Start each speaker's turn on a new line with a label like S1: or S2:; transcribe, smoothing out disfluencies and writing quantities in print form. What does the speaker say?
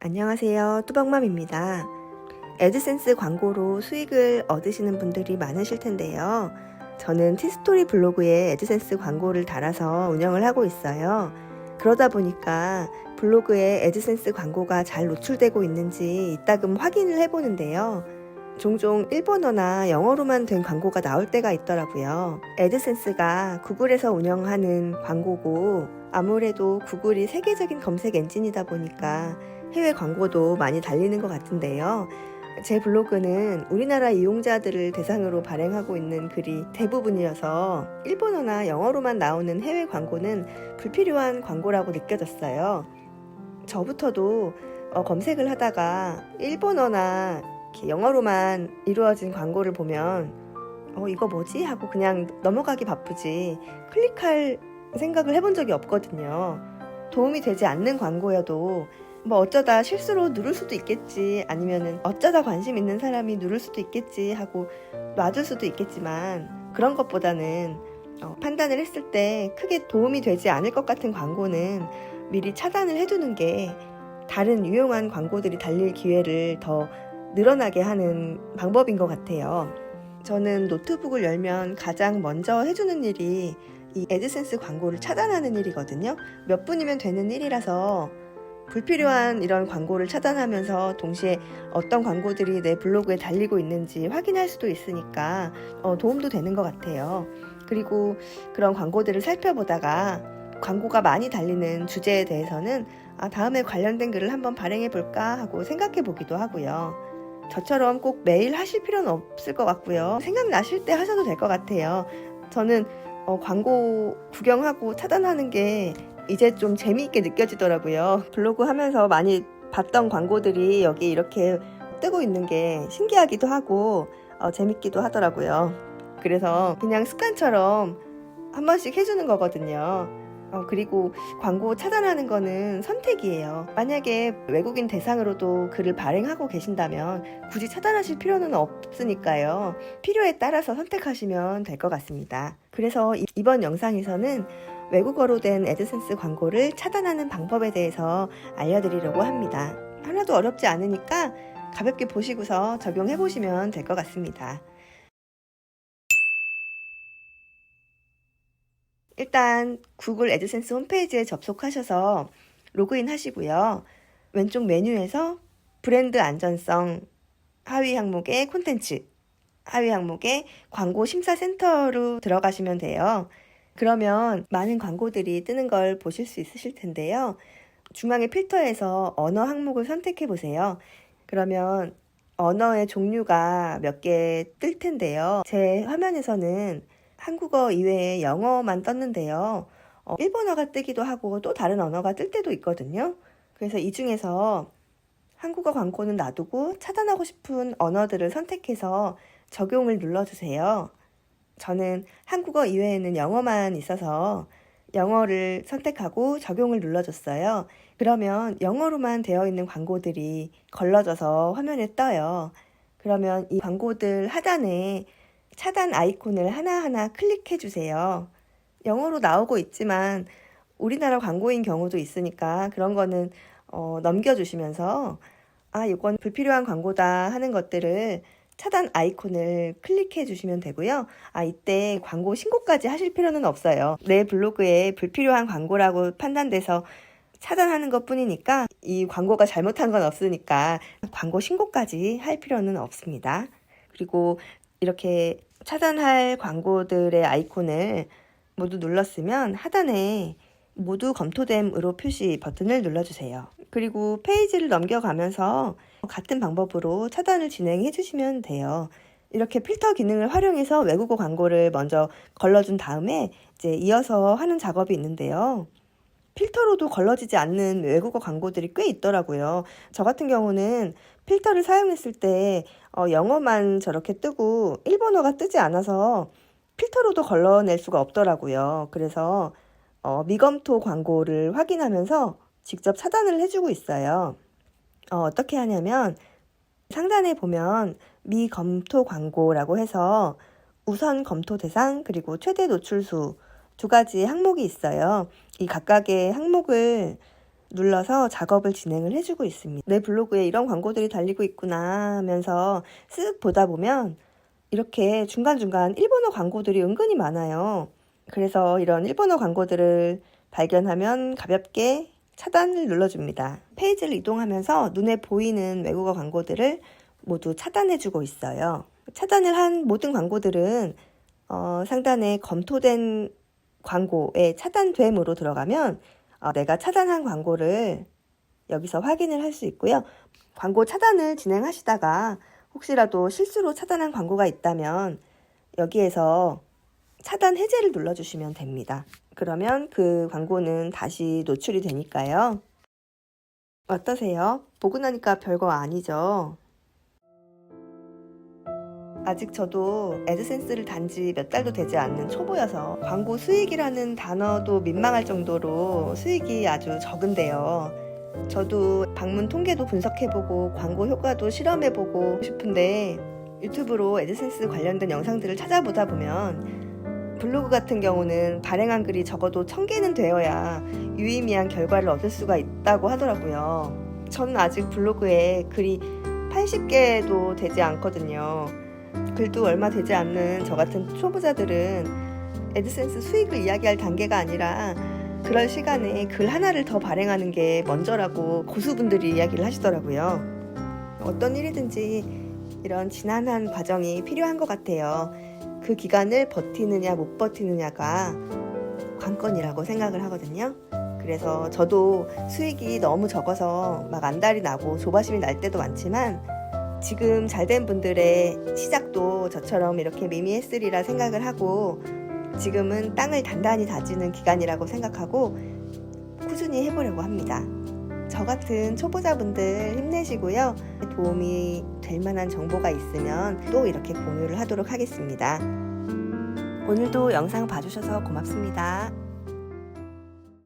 S1: 안녕하세요. 뚜벅맘입니다. 애드센스 광고로 수익을 얻으시는 분들이 많으실 텐데요. 저는 티스토리 블로그에 애드센스 광고를 달아서 운영을 하고 있어요. 그러다 보니까 블로그에 애드센스 광고가 잘 노출되고 있는지 이따금 확인을 해보는데요. 종종 일본어나 영어로만 된 광고가 나올 때가 있더라고요. 애드센스가 구글에서 운영하는 광고고 아무래도 구글이 세계적인 검색 엔진이다 보니까 해외 광고도 많이 달리는 것 같은데요. 제 블로그는 우리나라 이용자들을 대상으로 발행하고 있는 글이 대부분이어서 일본어나 영어로만 나오는 해외 광고는 불필요한 광고라고 느껴졌어요. 저부터도 검색을 하다가 일본어나 영어로만 이루어진 광고를 보면 이거 뭐지? 하고 그냥 넘어가기 바쁘지 클릭할 생각을 해본 적이 없거든요. 도움이 되지 않는 광고여도 어쩌다 실수로 누를 수도 있겠지, 아니면은 어쩌다 관심 있는 사람이 누를 수도 있겠지 하고 놔둘 수도 있겠지만, 그런 것보다는 판단을 했을 때 크게 도움이 되지 않을 것 같은 광고는 미리 차단을 해두는 게 다른 유용한 광고들이 달릴 기회를 더 늘어나게 하는 방법인 것 같아요. 저는 노트북을 열면 가장 먼저 해주는 일이 이 애드센스 광고를 차단하는 일이거든요. 몇 분이면 되는 일이라서 불필요한 이런 광고를 차단하면서 동시에 어떤 광고들이 내 블로그에 달리고 있는지 확인할 수도 있으니까 도움도 되는 것 같아요. 그리고 그런 광고들을 살펴보다가 광고가 많이 달리는 주제에 대해서는 다음에 관련된 글을 한번 발행해 볼까 하고 생각해 보기도 하고요. 저처럼 꼭 매일 하실 필요는 없을 것 같고요. 생각나실 때 하셔도 될 것 같아요. 저는 광고 구경하고 차단하는 게 이제 좀 재미있게 느껴지더라고요. 블로그 하면서 많이 봤던 광고들이 여기 이렇게 뜨고 있는 게 신기하기도 하고 재밌기도 하더라고요. 그래서 그냥 습관처럼 한 번씩 해주는 거거든요. 그리고 광고 차단하는 거는 선택이에요. 만약에 외국인 대상으로도 글을 발행하고 계신다면 굳이 차단하실 필요는 없으니까요. 필요에 따라서 선택하시면 될 것 같습니다. 그래서 이번 영상에서는 외국어로 된 애드센스 광고를 차단하는 방법에 대해서 알려드리려고 합니다. 하나도 어렵지 않으니까 가볍게 보시고서 적용해 보시면 될 것 같습니다. 일단 구글 애드센스 홈페이지에 접속하셔서 로그인 하시고요. 왼쪽 메뉴에서 브랜드 안전성 하위 항목의 콘텐츠, 하위 항목의 광고 심사 센터로 들어가시면 돼요. 그러면 많은 광고들이 뜨는 걸 보실 수 있으실 텐데요. 중앙의 필터에서 언어 항목을 선택해 보세요. 그러면 언어의 종류가 몇 개 뜰 텐데요. 제 화면에서는 한국어 이외에 영어만 떴는데요. 일본어가 뜨기도 하고 또 다른 언어가 뜰 때도 있거든요. 그래서 이 중에서 한국어 광고는 놔두고 차단하고 싶은 언어들을 선택해서 적용을 눌러주세요. 저는 한국어 이외에는 영어만 있어서 영어를 선택하고 적용을 눌러줬어요. 그러면 영어로만 되어 있는 광고들이 걸러져서 화면에 떠요. 그러면 이 광고들 하단에 차단 아이콘을 하나하나 클릭해 주세요. 영어로 나오고 있지만 우리나라 광고인 경우도 있으니까 그런 거는 넘겨주시면서 이건 불필요한 광고다 하는 것들을 차단 아이콘을 클릭해 주시면 되고요. 이때 광고 신고까지 하실 필요는 없어요. 내 블로그에 불필요한 광고라고 판단돼서 차단하는 것 뿐이니까 이 광고가 잘못한 건 없으니까 광고 신고까지 할 필요는 없습니다. 그리고 이렇게 차단할 광고들의 아이콘을 모두 눌렀으면 하단에 모두 검토됨으로 표시 버튼을 눌러주세요. 그리고 페이지를 넘겨가면서 같은 방법으로 차단을 진행해 주시면 돼요. 이렇게 필터 기능을 활용해서 외국어 광고를 먼저 걸러준 다음에 이제 이어서 하는 작업이 있는데요. 필터로도 걸러지지 않는 외국어 광고들이 꽤 있더라고요. 저 같은 경우는 필터를 사용했을 때 영어만 저렇게 뜨고 일본어가 뜨지 않아서 필터로도 걸러낼 수가 없더라고요. 그래서 미검토 광고를 확인하면서 직접 차단을 해주고 있어요. 어떻게 하냐면 상단에 보면 미검토 광고라고 해서 우선 검토 대상 그리고 최대 노출수 두 가지 항목이 있어요. 이 각각의 항목을 눌러서 작업을 진행을 해주고 있습니다. 내 블로그에 이런 광고들이 달리고 있구나 하면서 쓱 보다 보면 이렇게 중간중간 일본어 광고들이 은근히 많아요. 그래서 이런 일본어 광고들을 발견하면 가볍게 차단을 눌러줍니다. 페이지를 이동하면서 눈에 보이는 외국어 광고들을 모두 차단해주고 있어요. 차단을 한 모든 광고들은 상단에 검토된 광고에 차단됨으로 들어가면 내가 차단한 광고를 여기서 확인을 할 수 있고요. 광고 차단을 진행하시다가 혹시라도 실수로 차단한 광고가 있다면 여기에서 차단 해제를 눌러주시면 됩니다. 그러면 그 광고는 다시 노출이 되니까요. 어떠세요? 보고 나니까 별거 아니죠? 아직 저도 애드센스를 단지 몇 달도 되지 않는 초보여서 광고 수익이라는 단어도 민망할 정도로 수익이 아주 적은데요. 저도 방문 통계도 분석해보고 광고 효과도 실험해보고 싶은데 유튜브로 애드센스 관련된 영상들을 찾아보다 보면 블로그 같은 경우는 발행한 글이 적어도 1000개는 되어야 유의미한 결과를 얻을 수가 있다고 하더라고요. 저는 아직 블로그에 글이 80개도 되지 않거든요. 글도 얼마 되지 않는 저 같은 초보자들은 애드센스 수익을 이야기할 단계가 아니라 그럴 시간에 글 하나를 더 발행하는 게 먼저라고 고수분들이 이야기를 하시더라고요. 어떤 일이든지 이런 지난한 과정이 필요한 것 같아요. 그 기간을 버티느냐 못 버티느냐가 관건이라고 생각을 하거든요. 그래서 저도 수익이 너무 적어서 막 안달이 나고 조바심이 날 때도 많지만 지금 잘된 분들의 시작도 저처럼 이렇게 미미했으리라 생각을 하고 지금은 땅을 단단히 다지는 기간이라고 생각하고 꾸준히 해보려고 합니다. 저 같은 초보자분들 힘내시고요. 도움이 될 만한 정보가 있으면 또 이렇게 공유를 하도록 하겠습니다. 오늘도 영상 봐주셔서 고맙습니다.